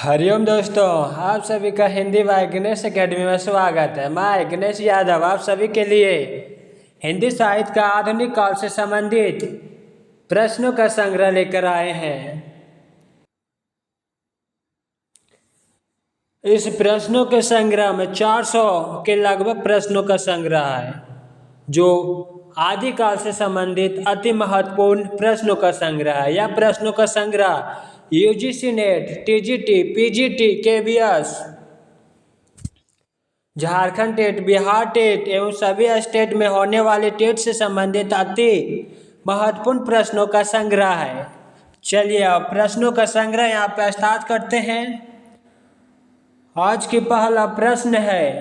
हरिओम दोस्तों, आप सभी का हिंदी बाय गणेश एकेडमी में स्वागत है। मैं गणेश यादव आप सभी के लिए हिंदी साहित्य का आधुनिक काल से संबंधित प्रश्नों का संग्रह लेकर आए हैं। इस प्रश्नों के संग्रह में 400 के लगभग प्रश्नों का संग्रह है, जो आदिकाल से संबंधित अति महत्वपूर्ण प्रश्नों का संग्रह है। यह प्रश्नों का संग्रह UGC NET, TGT, PGT, KVS, Jharkhand TET, Bihar TET एवं सभी स्टेट में होने वाले टेट से संबंधित अति महत्वपूर्ण प्रश्नों का संग्रह है। चलिए अब प्रश्नों का संग्रह यहाँ पर स्टार्ट करते हैं। आज की पहला प्रश्न है,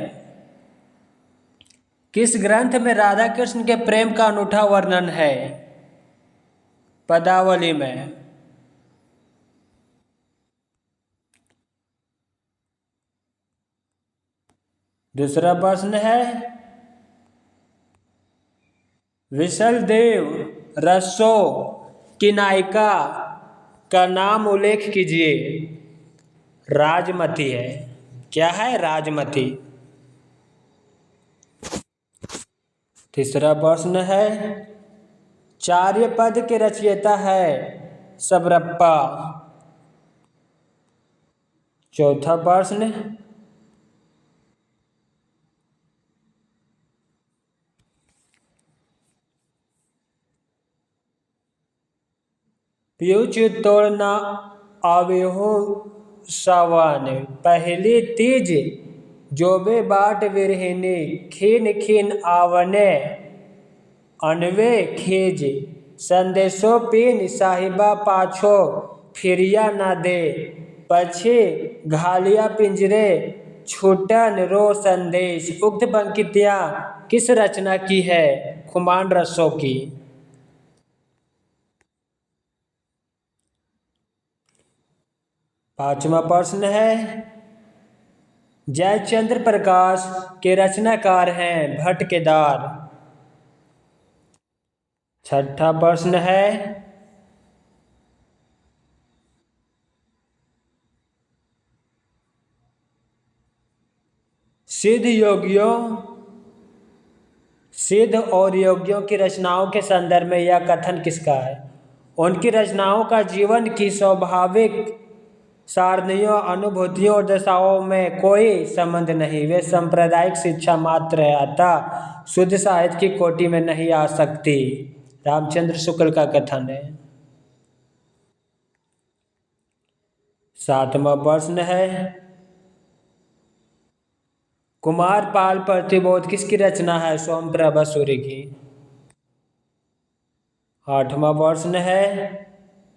किस ग्रंथ में राधा कृष्ण के प्रेम का अनूठा वर्णन है? पदावली में। दूसरा प्रश्न है, विशलदेव रसो की नायिका का नाम उल्लेख कीजिए। राजमती है। क्या है? राजमती। तीसरा प्रश्न है, चार्यपद के रचयिता है सबरप्पा। चौथा प्रश्न, पीयूष तोड़ना आवेहो सावन, पहली तीज जोबे बाट विरहिनी, खीन खीन आवने अनवे खीज, संदेशो पीन साहिबा पाछो फिरिया न दे, पछे घालिया पिंजरे छूटन रो संदेश। उक्त पंक्तियाँ किस रचना की है? खुमान रसो की। पांचवा प्रश्न है, जयचंद्र प्रकाश के रचनाकार हैं भट्ट केदार। छठा प्रश्न है, सिद्ध और योगियों की रचनाओं के संदर्भ में यह कथन किसका है? उनकी रचनाओं का जीवन की स्वाभाविक सारणियों, अनुभूतियों और दशाओं में कोई संबंध नहीं। वे सांप्रदायिक शिक्षा मात्र है, अतः शुद्ध साहित्य की कोटि में नहीं आ सकती। रामचंद्र शुक्ल का कथन है। सातवां प्रश्न है, कुमारपाल प्रतिबोध किसकी रचना है? सोमप्रभा सूर्य की। आठवां प्रश्न है,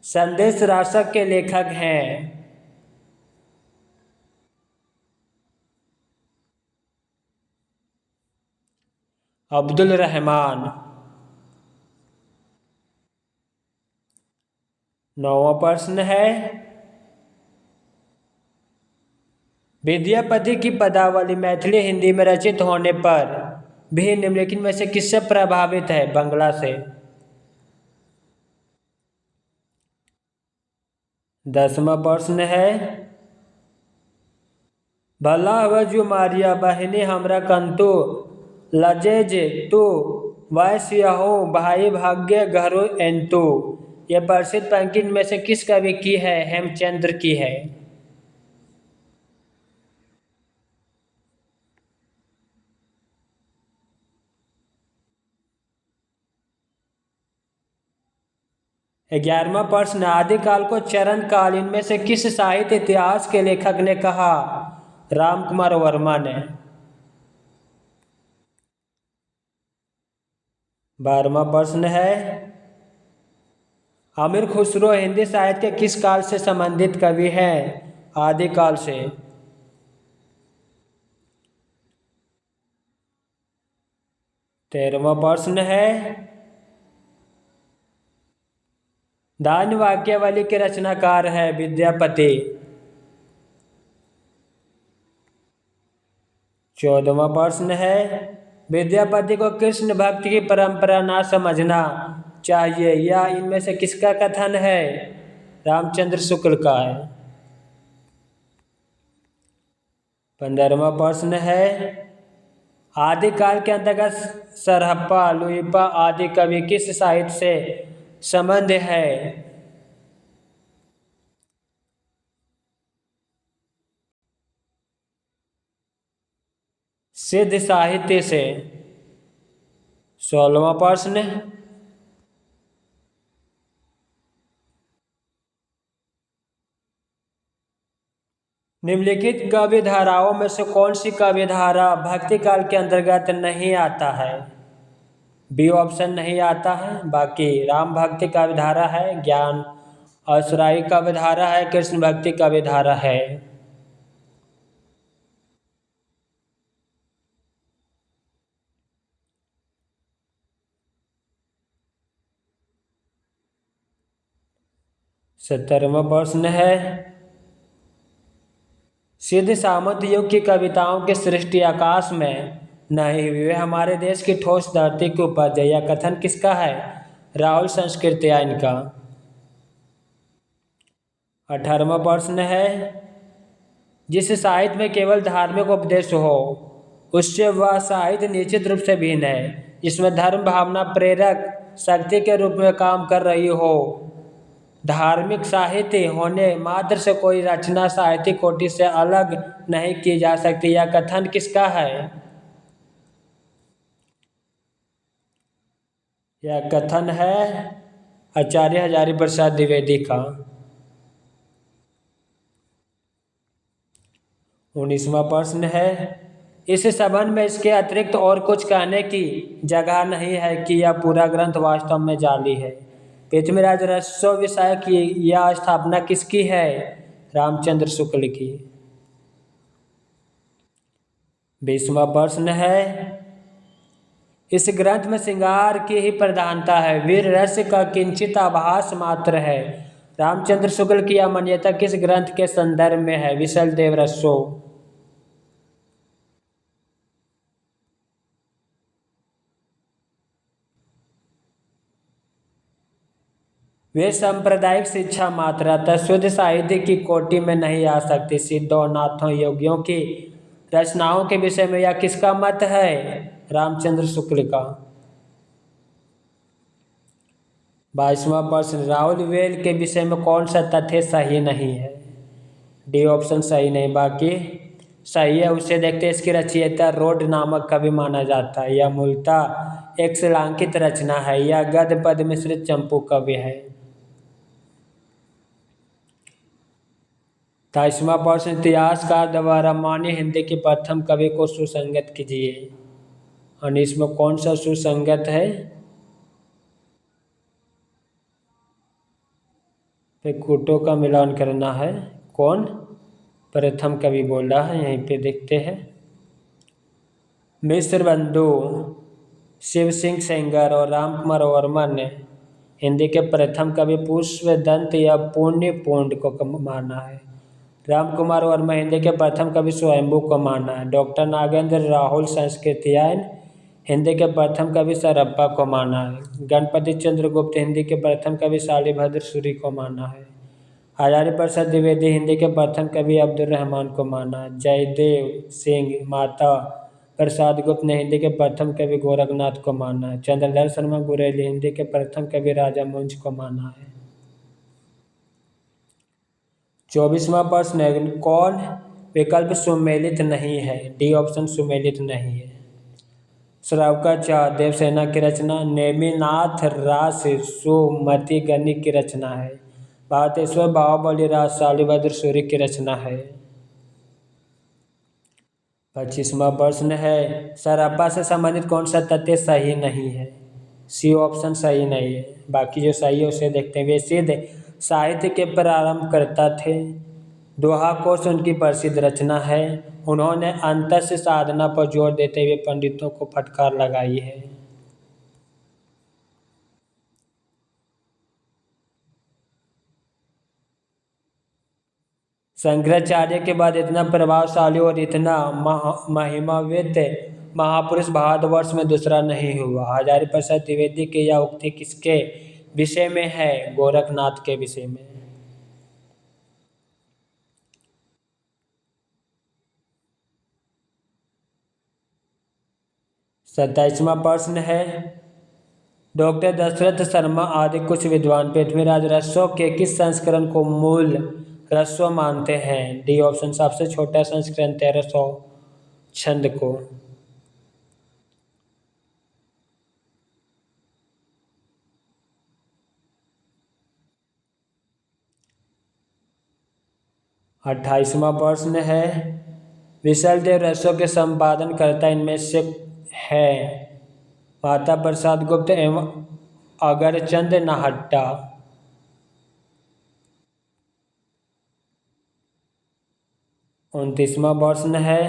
संदेश राशक के लेखक हैं? अब्दुल रहमान। नौवां प्रश्न है, विद्यापति की पदावली मैथिली हिंदी में रचित होने पर भी निम्नलिखित में से किससे प्रभावित है? बंगला से। 10वां प्रश्न है, भला हुआ जो मारिया बहनी हमरा कंतु लजेज तू वैश्यहु भाई भाग्य घरो एंतु। यह प्रसिद्ध पंक्ति में से किस कवि की है? हेमचंद्र की है। ग्यारहवां प्रश्न, आदिकाल को चरण काल इनमें से किस साहित्य इतिहास के लेखक ने कहा? रामकुमार वर्मा ने। 12वां प्रश्न है, अमीर खुसरो हिंदी साहित्य के किस काल से संबंधित कवि हैं? आदिकाल से। 13वां प्रश्न है, दान वाक्यावली के रचनाकार है विद्यापति। 14वां प्रश्न है, विद्यापति को कृष्ण भक्ति की परंपरा ना समझना चाहिए, यह इनमें से किसका कथन है? रामचंद्र शुक्ल का है। 15वां प्रश्न है, आदिकाल के अंतर्गत सरहप्पा लुइपा आदि कवि किस साहित्य से संबंध है? सिद्ध साहित्य से। 16वां प्रश्न, निम्नलिखित काव्य धाराओं में से कौन सी काव्य धारा भक्ति काल के अंतर्गत नहीं आता है? बी ऑप्शन नहीं आता है। बाकी राम भक्ति काव्य धारा है, ज्ञान औसराई काव्य धारा है, कृष्ण भक्ति काव्य धारा है। सत्तरवां प्रश्न है, सिद्ध सामंत युग की कविताओं की सृष्टि आकाश में नहीं हुई, वे हमारे देश की ठोस धरती के उपज है, यह कथन किसका है? राहुल संस्कृत्यायन का। 18वां प्रश्न है, जिस साहित्य में केवल धार्मिक उपदेश हो उससे वह साहित्य निश्चित रूप से भिन्न है, जिसमें धर्म भावना प्रेरक शक्ति के रूप में काम कर रही हो। धार्मिक साहित्य होने मात्र से कोई रचना साहित्यिक कोटि से अलग नहीं की जा सकती, यह कथन किसका है? यह कथन है आचार्य हजारी प्रसाद द्विवेदी का। 19वां प्रश्न है, इस संबंध में इसके अतिरिक्त और कुछ कहने की जगह नहीं है कि यह पूरा ग्रंथ वास्तव में जाली है। पृथ्वीराज रसो विषय की यह स्थापना किसकी है? रामचंद्र शुक्ल की। 20वां प्रश्न है, इस ग्रंथ में श्रृंगार की ही प्रधानता है, वीर रस का किंचित आभास मात्र है। रामचंद्र शुक्ल की यह मान्यता किस ग्रंथ के संदर्भ में है? विशल देव रसो। वे सांप्रदायिक शिक्षा मात्र अतः शुद्ध साहित्य की कोटि में नहीं आ सकती। सिद्धों नाथों योगियों की रचनाओं के विषय में यह किसका मत है? रामचंद्र शुक्ल का। 22वां प्रश्न, राहुल वेल के विषय में कौन सा तथ्य सही नहीं है? डी ऑप्शन सही नहीं, बाकी सही है। उसे देखते इसकी रचयिता रोड नामक कवि माना जाता है, यह मूलतः एक श्रीलांकित रचना है, यह गद्य पद मिश्रित चंपू काव्य है। 23वां प्रश्न, इतिहासकार द्वारा मान्य हिंदी के प्रथम कवि को सुसंगत कीजिए, और इसमें कौन सा सुसंगत है? पे कूटों का मिलान करना है। कौन प्रथम कवि बोल रहा है, यहीं पे देखते हैं। मिश्र बंधु शिव सिंह सेंगर और राम कुमार वर्मा ने हिंदी के प्रथम कवि पुष्पदंत या पुण्य पूर्ण को माना है। राम कुमार वर्मा हिंदी के प्रथम कवि स्वयंभू को माना है। डॉक्टर नागेंद्र राहुल संस्कृतियायन हिंदी के प्रथम कवि सरप्पा को माना है। गणपति चंद्र गुप्त हिंदी के प्रथम कवि शालिभद्र सूरी को माना है। हजारी प्रसाद द्विवेदी हिंदी के प्रथम कवि अब्दुल रहमान को माना है। जयदेव सिंह माता प्रसाद गुप्त ने हिंदी के प्रथम कवि गोरखनाथ को माना है। चंद्रधर शर्मा गुरेली हिंदी के प्रथम कवि राजा मुंज को माना है। 24वां प्रश्न है, कौन विकल्प सुमेलित नहीं है? डी ऑप्शन सुमेलित नहीं है। श्रावकाचार्य देवसेना की रचना, नेमिनाथ रास सुमति गणि की रचना है। भारतेश्वर बाहुबली रास शालिभद्र सूरी की रचना है। 25वां प्रश्न है, सरप्पा से संबंधित कौन सा तथ्य सही नहीं है? सी ऑप्शन सही नहीं है, बाकी जो सही है उसे देखते हैं। वे सिद्ध साहित्य के प्रारंभकर्ता थे, दोहा कोश उनकी प्रसिद्ध रचना है। उन्होंने अंतस्य साधना पर जोर देते हुए पंडितों को फटकार लगाई है। शंकराचार्य के बाद इतना प्रभावशाली और इतना महिमान्वित महापुरुष भारतवर्ष में दूसरा नहीं हुआ। हजारी प्रसाद द्विवेदी की यह उक्ति किसके विषय में है? गोरखनाथ के विषय में। 27वां प्रश्न है, डॉक्टर दशरथ शर्मा आदि कुछ विद्वान पृथ्वीराज रसों के किस संस्करण को मूल रसों मानते हैं? डी ऑप्शन सबसे छोटा संस्करण 1300 छंद को। अट्ठाईसवां प्रश्न है, विशलदेव रसों के संपादनकर्ता इनमें से है माता प्रसाद गुप्त एवं अगरचंद नाहटा। 29वां प्रश्न है,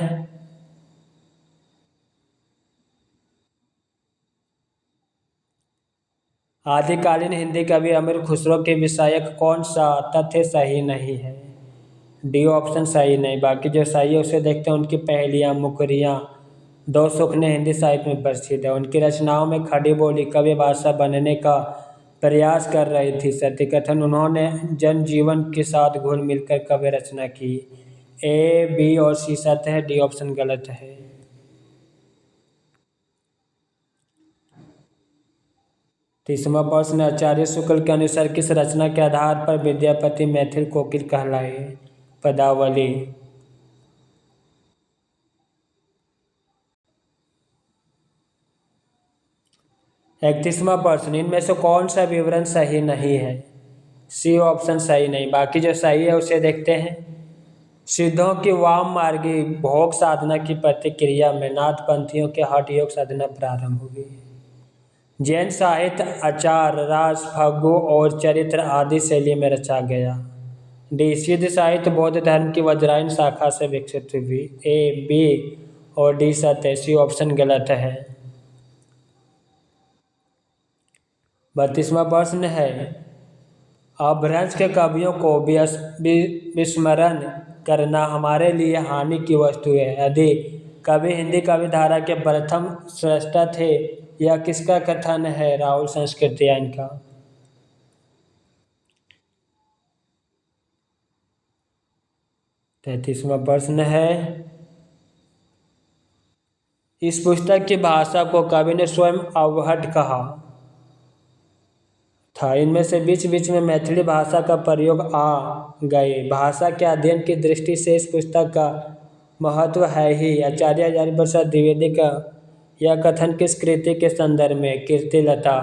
आदिकालीन हिंदी कवि अमीर खुसरो के विषयक कौन सा तथ्य सही नहीं है? डी ऑप्शन सही नहीं, बाकी जो सही है उसे देखते हैं। उनकी पहेलियाँ मुखरियाँ दो सुखने हिंदी साहित्य में प्रसिद्ध है। उनकी रचनाओं में खड़ी बोली कवि भाषा बनने का प्रयास कर रही थी। सत्य कथन, उन्होंने जनजीवन के साथ घुल मिलकर काव्य रचना की। ए, बी और सी सत्य है, डी ऑप्शन गलत है। 30वां प्रश्न, आचार्य शुक्ल के अनुसार किस रचना के आधार पर विद्यापति मैथिल कोकिल कहलाए? पदावली। 31वां प्रश्न, इनमें से कौन सा विवरण सही नहीं है? सी ऑप्शन सही नहीं, बाकी जो सही है उसे देखते हैं। सिद्धों की वाम मार्गी भोग साधना की प्रतिक्रिया में नाथपंथियों के हठ योग साधना प्रारंभ हुई। जैन साहित्य आचार, रास, फग्गु और चरित्र आदि शैली में रचा गया। डी, सिद्ध साहित्य बौद्ध धर्म की वज्रायन शाखा से विकसित हुई। ए, बी और डी सत्य, सी ऑप्शन गलत है। 32वां प्रश्न है, अपभ्रंश के कवियों को विस्मरण करना हमारे लिए हानि की वस्तु है। यदि कवि हिंदी कवि धारा के प्रथम स्रष्टा थे, यह किसका कथन है? राहुल संस्कृतियायन का। 33वां प्रश्न है, इस पुस्तक की भाषा को कवि ने स्वयं अवहट कहा था। इनमें से बीच बीच में मैथिली भाषा का प्रयोग आ गए। भाषा के अध्ययन की दृष्टि से इस पुस्तक का महत्व है ही। आचार्य हजारी प्रसाद द्विवेदी का यह कथन किस कृति के संदर्भ में? कीर्तिलता।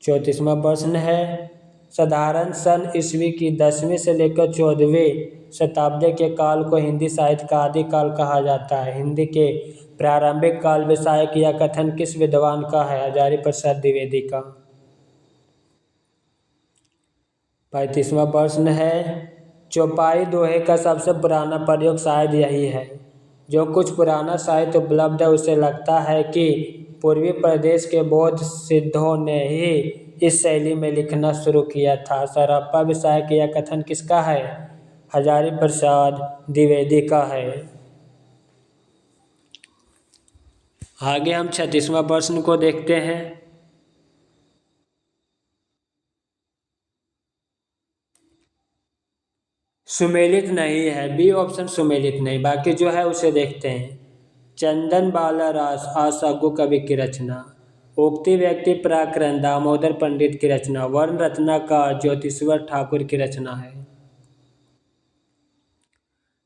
34वां प्रश्न है, साधारण सन ईस्वी की 10वीं से लेकर 14वीं शताब्दी के काल को हिंदी साहित्य का आदि काल कहा जाता है। हिंदी के प्रारंभिक काल विषयक यह कथन किस विद्वान का है? हजारी प्रसाद द्विवेदी का। 35वां प्रश्न है, चौपाई दोहे का सबसे पुराना प्रयोग शायद यही है। जो कुछ पुराना साहित्य उपलब्ध है उसे लगता है कि पूर्वी प्रदेश के बौद्ध सिद्धों ने ही इस शैली में लिखना शुरू किया था। सरहप्पा विषयक यह कथन किसका है? हजारी प्रसाद द्विवेदी का है। आगे हम 36वां प्रश्न को देखते हैं। सुमेलित नहीं है, बी ऑप्शन सुमेलित नहीं, बाकी जो है उसे देखते हैं। चंदन बाला रास आसागु कवि की रचना। उक्ति व्यक्ति प्राकरण दामोदर पंडित की रचना। वर्ण रत्नाकार ज्योतिश्वर ठाकुर की रचना है।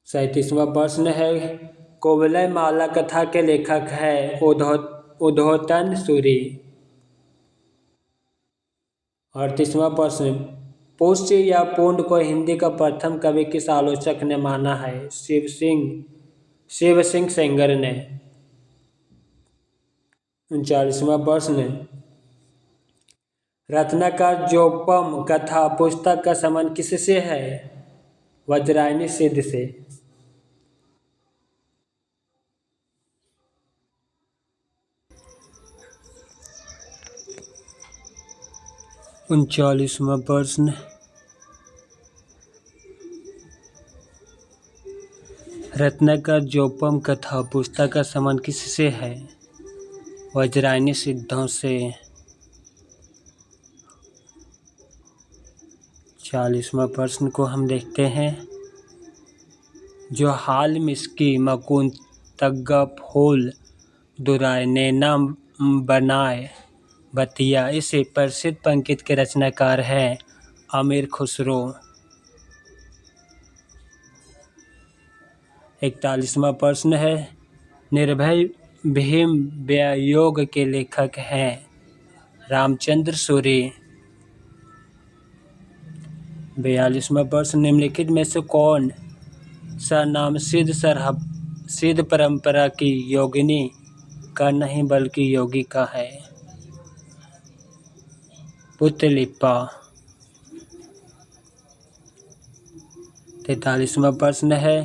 37वां प्रश्न है, कोवलय माला कथा के लेखक है उद्योतन सूरी। 38वां प्रश्न, पुष्य या पुंड को हिंदी का प्रथम कवि किस आलोचक ने माना है? शिव सिंह सेंगर ने। 39वां प्रश्न, रत्नाकर जोपम कथा पुस्तक का संबंध किससे है? वज्रायनी सिद्ध से। 39वां प्रश्न, रत्नाकर जोपम कथा पुस्तक का संबंध किससे है? वज्रायनी सिद्धों से। 40वां प्रश्न को हम देखते हैं, जो हाल मिस्की मकुंद तग्गा फूल दुराए नैना बनाए बतिया। इस प्रसिद्ध पंक्ति के रचनाकार हैं अमीर खुसरो। 41वां प्रश्न है, निर्भय भीम व्यायोग के लेखक हैं रामचंद्र सूरी। 42वां प्रश्न, निम्नलिखित में से कौन सा नाम सिद्ध परंपरा की योगिनी का नहीं बल्कि योगी का है? पुतलिपा। 43वां प्रश्न है,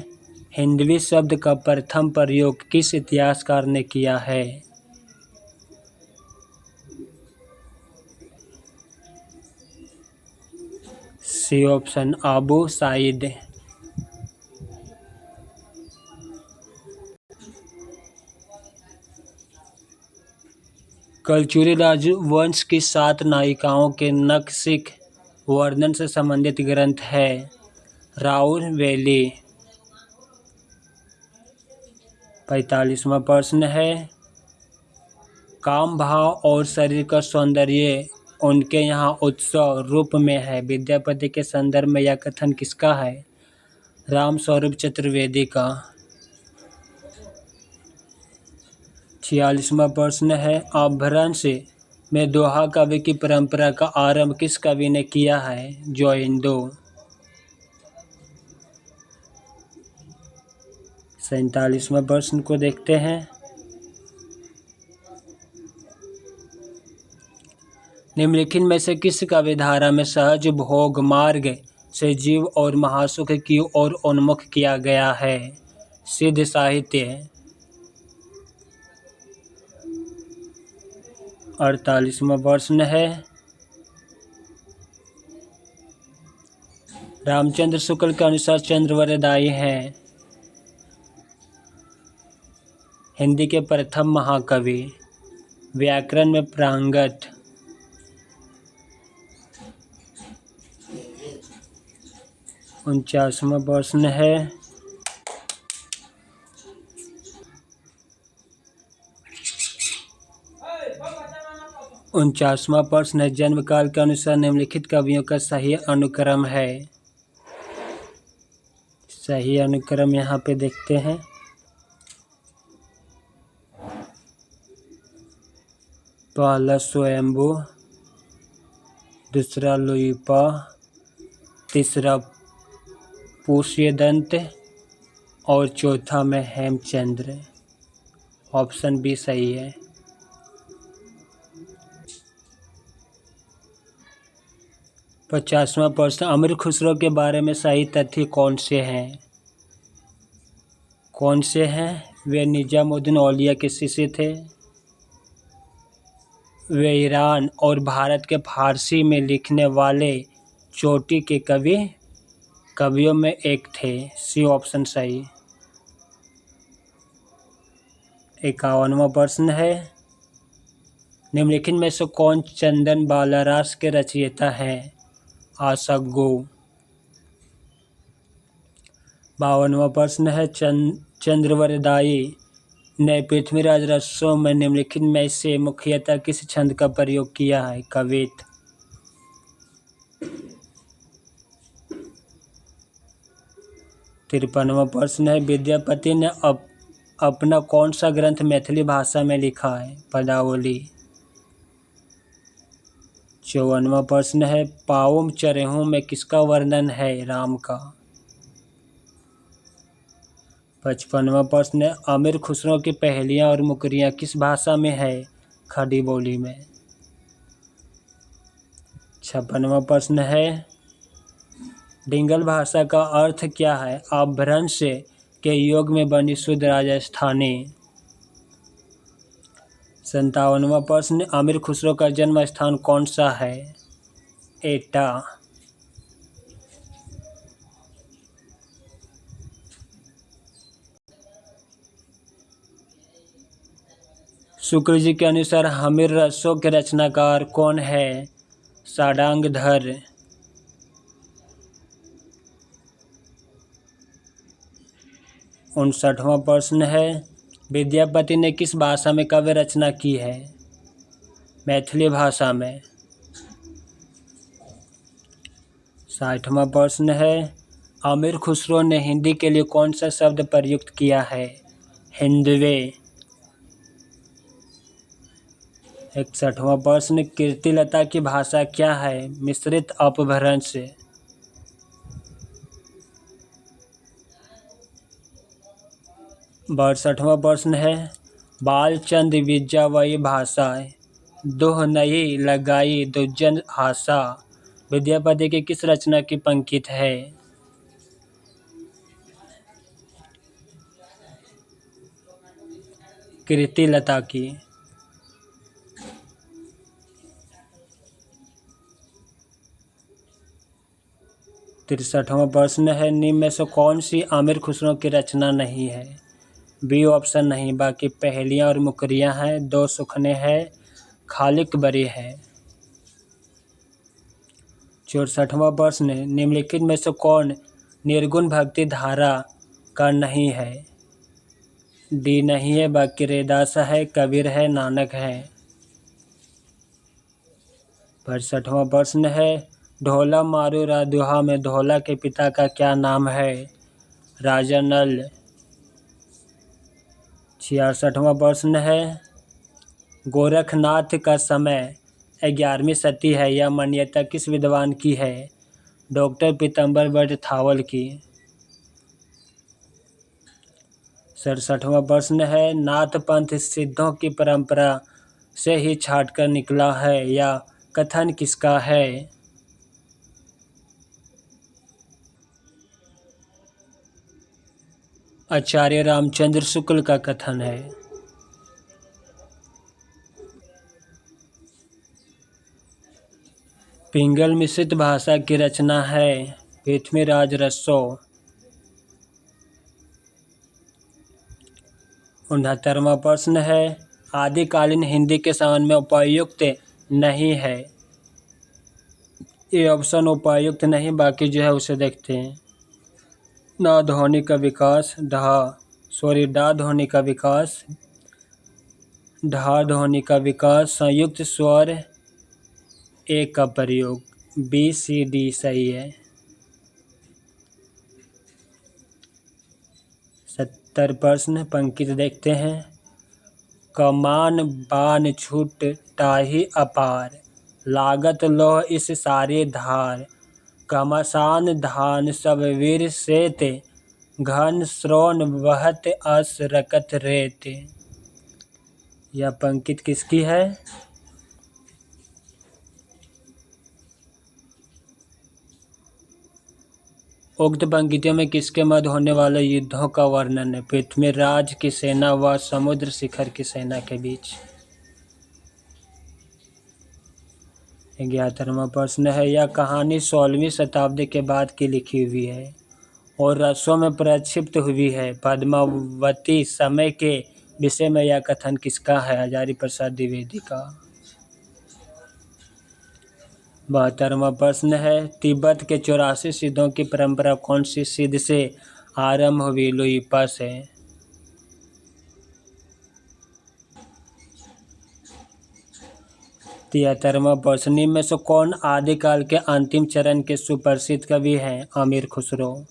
हिंदवी शब्द का प्रथम प्रयोग किस इतिहासकार ने किया है? C option Abu Said. कलचुरी राजवंश की 7 नायिकाओं के नखशिख वर्णन से संबंधित ग्रंथ है राउर वैली। 45वां प्रश्न है, काम भाव और शरीर का सौंदर्य उनके यहाँ उत्सव रूप में है विद्यापति के संदर्भ में यह कथन किसका है? राम स्वरूप चतुर्वेदी का। 46वां प्रश्न है, अपभ्रंश में दोहा काव्य की परंपरा का आरंभ किस कवि ने किया है? जोइंदो। 47वां प्रश्न को देखते हैं, निम्नलिखित में से किस काव्यधारा में सहज भोग मार्ग से जीव और महासुख की ओर उन्मुख किया गया है? सिद्ध साहित्य। 48वां प्रश्न है, रामचंद्र शुक्ल के अनुसार चंद्रवरदायी हैं हिंदी के प्रथम महाकवि। व्याकरण में प्रांगत। 49वां प्रश्न है, जन्म काल के अनुसार निम्नलिखित कवियों का सही अनुक्रम है। सही अनुक्रम यहाँ पे देखते हैं, पहला स्वयंभू, दूसरा लुइपा, तीसरा पुष्यदंत और चौथा में हेमचंद्र। ऑप्शन बी सही है। 50वां प्रश्न, अमीर खुसरो के बारे में सही तथ्य कौन से हैं? वे निजामुद्दीन औलिया के शिष्य थे। वे ईरान और भारत के फारसी में लिखने वाले चोटी के कवियों में एक थे। सी ऑप्शन सही। 51वां प्रश्न है, निम्नलिखित में से कौन चंदन बालारास के रचयिता हैं? आसग्गू। 52वां प्रश्न है, चंद्रवरदायी ने पृथ्वीराज रसों में निम्नलिखित में से मुख्यतः किस छंद का प्रयोग किया है? कवित। 53वां प्रश्न है, विद्यापति ने अपना कौन सा ग्रंथ मैथिली भाषा में लिखा है? पदावली। 54वां प्रश्न है, पाउम चरेहू में किसका वर्णन है? राम का। 55वां प्रश्न है, अमीर खुसरो की पहेलियाँ और मुकरियाँ किस भाषा में है? खड़ी बोली में। 56वां प्रश्न है, डिंगल भाषा का अर्थ क्या है? अपभ्रंश के योग में बनी शुद्ध राजस्थानी। 57वां प्रश्न, अमीर खुसरो का जन्म स्थान कौन सा है? एटा। 'शुक्र जी के अनुसार हमीर रसों के रचनाकार कौन है? षडांगधर। 59वां प्रश्न है, विद्यापति ने किस भाषा में काव्य रचना की है? मैथिली भाषा में। 60वां प्रश्न है, अमीर खुसरो ने हिंदी के लिए कौन सा शब्द प्रयुक्त किया है? हिंदवे। 61वां प्रश्न, कीर्तिलता की भाषा क्या है? मिश्रित अपभ्रंश। 62वां प्रश्न है, बालचंद विद्यावयी भाषा दुह नहीं लगाई दुज्जन आशा विद्यापति की किस रचना की पंक्ति है? कीर्तिलता की। 63वां प्रश्न है, निम्न में से कौन सी आमिर खुसरो की रचना नहीं है? बी ऑप्शन नहीं, बाकी पहेलियाँ और मुकरियाँ हैं, दो सुखने हैं, खालिक बरी है। 64वां प्रश्न, निम्नलिखित में से कौन निर्गुण भक्ति धारा का नहीं है? डी नहीं है, बाकी रैदास है, कबीर है, नानक है। 65वां प्रश्न है, ढोला मारू राधुहा में ढोला के पिता का क्या नाम है? राजा नल। 66वां प्रश्न है, गोरखनाथ का समय 11वीं सदी है, यह मान्यता किस विद्वान की है? डॉक्टर पीतम्बर बट थावल की। 67वां प्रश्न है, नाथ पंथ सिद्धों की परंपरा से ही छाटकर निकला है, या कथन किसका है? आचार्य रामचंद्र शुक्ल का कथन है। पिंगल मिश्रित भाषा की रचना है पृथ्वीराज रसो। 69वां प्रश्न है, आदिकालीन हिंदी के समय में उपयुक्त नहीं है। ये ऑप्शन उपयुक्त नहीं, बाकी जो है उसे देखते हैं। डा ध्वनि का विकास, डा ध्वनि का विकास, ढा ध्वनि का विकास, संयुक्त स्वर ए का प्रयोग, बी सी डी सही है। 70 प्रश्न पंक्ति देखते हैं, कमान बान छूट टाही अपार, लागत लोह इस सारे धार, घमासान धान सब वीर सेत, घन श्रोण वहत अस रकत रेत। यह पंक्ति किसकी है? उक्त पंक्तियों में किसके मध्य होने वाले युद्धों का वर्णन है? पृथ्वीराज की सेना व समुद्र शिखर की सेना के बीच। 11वां प्रश्न है, यह कहानी 16वीं शताब्दी के बाद की लिखी हुई है और रसों में प्रक्षिप्त हुई है। पद्मावती समय के विषय में यह कथन किसका है? हजारी प्रसाद द्विवेदी का। 72वां प्रश्न है, तिब्बत के 84 सिद्धों की परंपरा कौन सी सिद्ध से आरंभ हुई? लुइपा से। 73वां प्रश्न में से कौन आदिकाल के अंतिम चरण के सुप्रसिद्ध कवि हैं? अमीर खुसरो।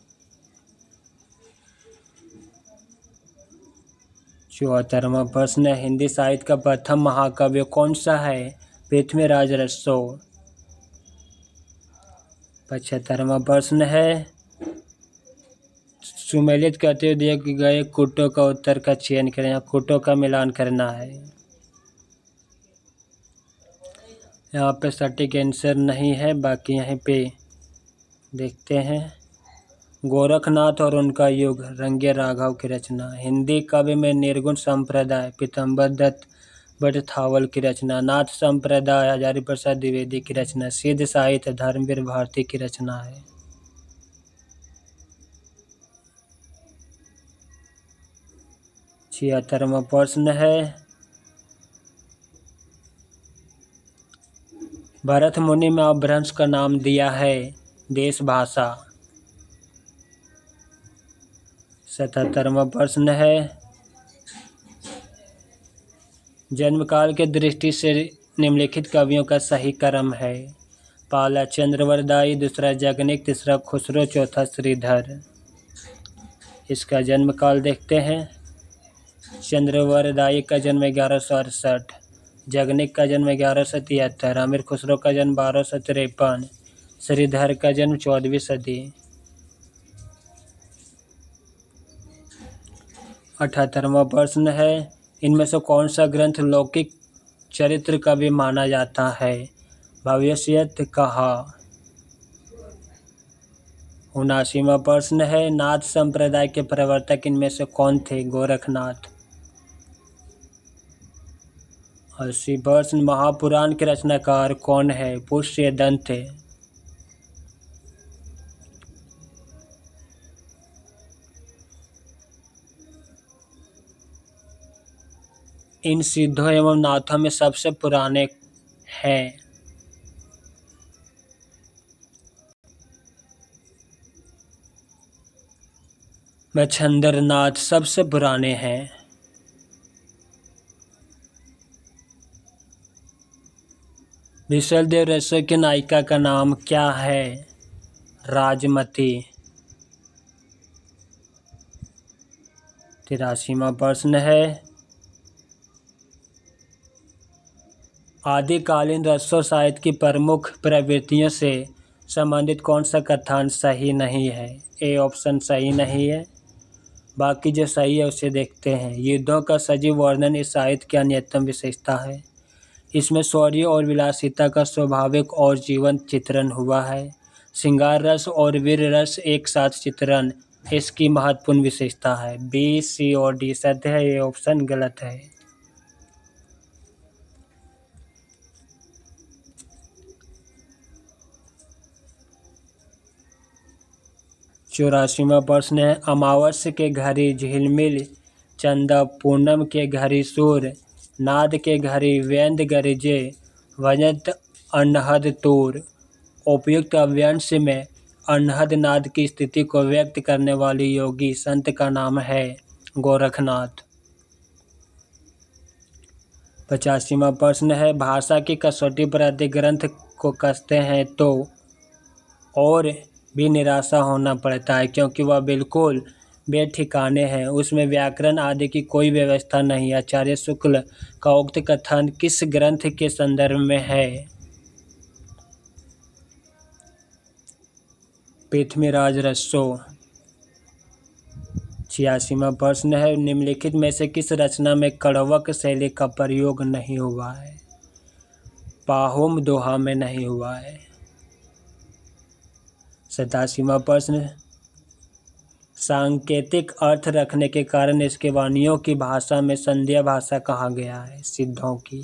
74वां प्रश्न, हिंदी साहित्य का प्रथम महाकाव्य कौन सा है? पृथ्वीराज रसो। 75वां प्रश्न है, सुमेलित करते हुए दिए गए कुटों का उत्तर का चयन करें। यहाँ कुटों का मिलान करना है। यहाँ पे सटीक आंसर नहीं है, बाकी यहाँ पे देखते हैं। गोरखनाथ और उनका युग, रंगे राघव की रचना। हिंदी काव्य में निर्गुण संप्रदाय, पीतम्बर दत्त बट थावल की रचना। नाथ संप्रदाय, हजारी प्रसाद द्विवेदी की रचना। सिद्ध साहित्य, धर्मवीर भारती की रचना है। 76वां प्रश्न है, भरत मुनि में अपभ्रंश का नाम दिया है? देश भाषा। 77वां प्रश्न है, जन्मकाल के दृष्टि से निम्नलिखित कवियों का सही क्रम है। पहला चंद्रवरदाई, दूसरा जगनिक, तीसरा खुसरो, चौथा श्रीधर। इसका जन्मकाल देखते हैं। चंद्रवरदाई का जन्म 1168, जगनिक का जन्म 1173, अमीर खुसरो का जन्म 1253, श्रीधर का जन्म 14वीं सदी। 78वां प्रश्न है, इनमें से कौन सा ग्रंथ लौकिक चरित्र कवि माना जाता है? भविष्यत कहा। 79वां प्रश्न है, नाथ संप्रदाय के प्रवर्तक इनमें से कौन थे? गोरखनाथ। 80 प्रश्न, महापुराण के रचनाकार कौन है? पुष्यदंत। इन सिद्धों एवं नाथों में सबसे पुराने हैं। मच्छंद्रनाथ सबसे पुराने हैं। विशलदेव रसोई की नायिका का नाम क्या है? राजमती। 83वां प्रश्न है, आदिकालीन रसो साहित्य की प्रमुख प्रवृत्तियों से संबंधित कौन सा कथन सही नहीं है? ए ऑप्शन सही नहीं है। बाकी जो सही है उसे देखते हैं। युद्धों का सजीव वर्णन इस साहित्य की अन्यतम विशेषता है। इसमें शौर्य और विलासिता का स्वाभाविक और जीवंत चित्रण हुआ है। श्रृंगार रस और वीर रस एक साथ चित्रण इसकी महत्वपूर्ण विशेषता है। बी, सी और डी सत्य है, ये ऑप्शन गलत है। 84वां प्रश्न है, अमावस्या के घड़ी झिलमिल चंदा, पूनम के घड़ी सूर, नाद के घड़ी वेंद गरजे, वजंत अनहद तूर। उपयुक्त अव्यंश में अनहद नाद की स्थिति को व्यक्त करने वाली योगी संत का नाम है गोरखनाथ। 85वां प्रश्न है, भाषा की कसौटी पर यदि ग्रंथ को कसते हैं तो और भी निराशा होना पड़ता है, क्योंकि वह बिल्कुल बेठिकाने हैं। उसमें व्याकरण आदि की कोई व्यवस्था नहीं। आचार्य शुक्ल का उक्त कथन किस ग्रंथ के संदर्भ में है? पृथ्वीराज रसो। 86वां प्रश्न है, निम्नलिखित में से किस रचना में कड़वक शैली का प्रयोग नहीं हुआ है? पाहुम दोहा में नहीं हुआ है। 87वां प्रश्न, सांकेतिक अर्थ रखने के कारण इसके वाणियों की भाषा में संध्या भाषा कहा गया है, सिद्धों की।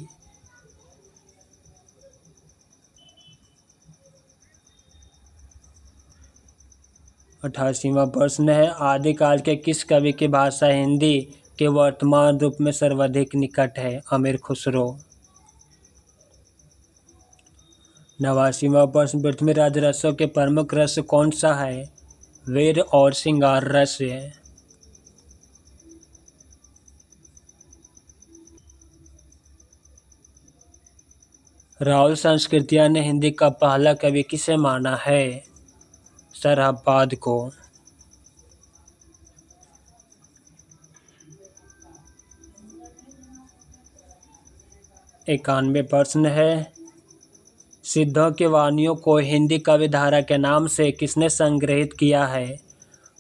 88वां प्रश्न है, आदिकाल के किस कवि की भाषा हिंदी के वर्तमान रूप में सर्वाधिक निकट है? अमीर खुसरो। 89वां प्रश्न, पृथ्वीराज रसों के प्रमुख रस कौन सा है? वीर और श्रृंगार रस है। राहुल संस्कृतिया ने हिंदी का पहला कवि किसे माना है? सरहपाद को। 91 प्रश्न है, सिद्धों की वाणियों को हिंदी कविधारा के नाम से किसने संग्रहित किया है?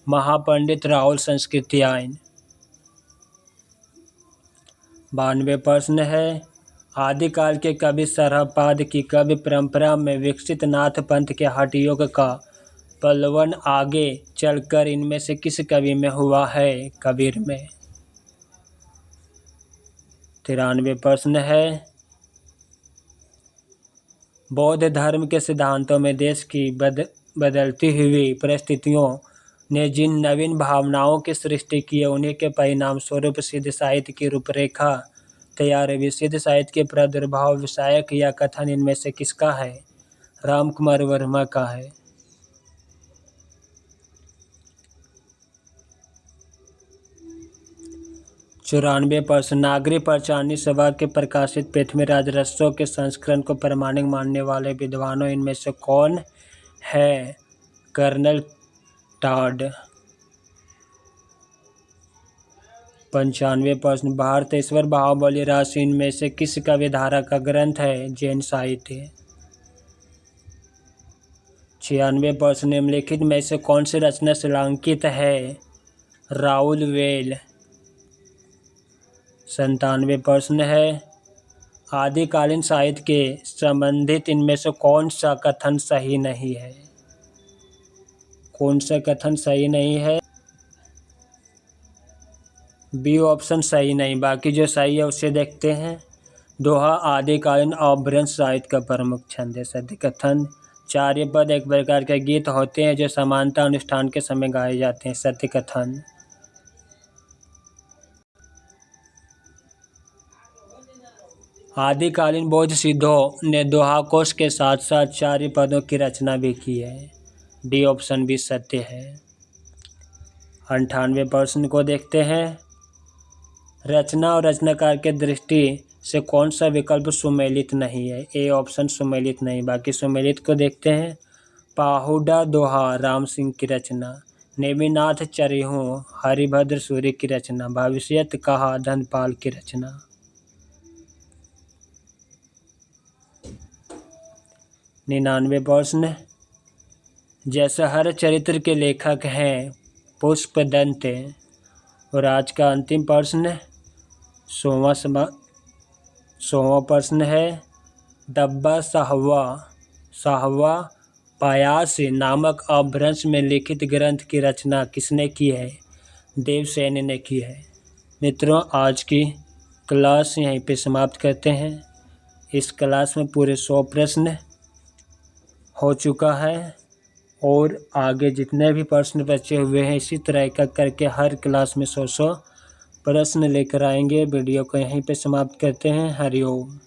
महापंडित राहुल संस्कृत्यायन। 92 प्रश्न है, आदिकाल के कवि सरहपाद की कवि परंपरा में विकसित नाथ पंथ के हठ योग का पल्लवन आगे चलकर इनमें से किस कवि में हुआ है? कबीर में। 93 प्रश्न है, बौद्ध धर्म के सिद्धांतों में देश की बदलती हुई परिस्थितियों ने जिन नवीन भावनाओं की सृष्टि की है, उन्हीं के परिणाम स्वरूप सिद्ध साहित्य की रूपरेखा तैयार हुई। सिद्ध साहित्य के प्रादुर्भाव विषयक यह कथन इनमें से किसका है? रामकुमार वर्मा का है। 94% नागरिक पंचानवी सभा के प्रकाशित पृथ्वीराज रसों के संस्करण को प्रामाणिक मानने वाले विद्वानों इनमें से कौन है? Colonel Tod. 95% भारतेश्वर बाहुबली राशि इनमें से किस कविधारा का ग्रंथ है? जैन साहित्य। 96% निम्नलिखित में से कौन सी रचना शिलांकित है? राउल वेल। 97% है आदिकालीन साहित्य के संबंधित इनमें से कौन सा कथन सही नहीं है? कौन सा कथन सही नहीं है? बी ऑप्शन सही नहीं। बाकी जो सही है उसे देखते हैं। दोहा आदिकालीन अपभ्रंश साहित्य का प्रमुख छंद है। सत्य कथन। चार्य पद एक प्रकार के गीत होते हैं जो समानता अनुष्ठान के समय गाए जाते हैं। सत्य कथन। आदिकालीन बौद्ध सिद्धों ने दोहा कोश के साथ साथ चार्य पदों की रचना भी की है। डी ऑप्शन भी सत्य है। 98% को देखते हैं। रचना और रचनाकार के दृष्टि से कौन सा विकल्प सुमेलित नहीं है? ए ऑप्शन सुमेलित नहीं। बाकी सुमेलित को देखते हैं। पाहुडा दोहा राम सिंह की रचना। नेमिनाथ चरिहू हरिभद्र सूर्य की रचना। भविष्यत कहा धनपाल की रचना। 99% जैसहर चरित्र के लेखक हैं पुष्पदंत। और आज का अंतिम प्रश्न 100वां प्रश्न है डब्बा साहवा पायास नामक अपभ्रंश में लिखित ग्रंथ की रचना किसने की है? देवसेन ने की है। मित्रों, आज की क्लास यहीं पे समाप्त करते हैं। इस क्लास में पूरे 100 प्रश्न हो चुका है और आगे जितने भी प्रश्न बचे हुए हैं इसी तरह का करके हर क्लास में 100 प्रश्न लेकर आएंगे। वीडियो को यहीं पे समाप्त करते हैं। हरिओम।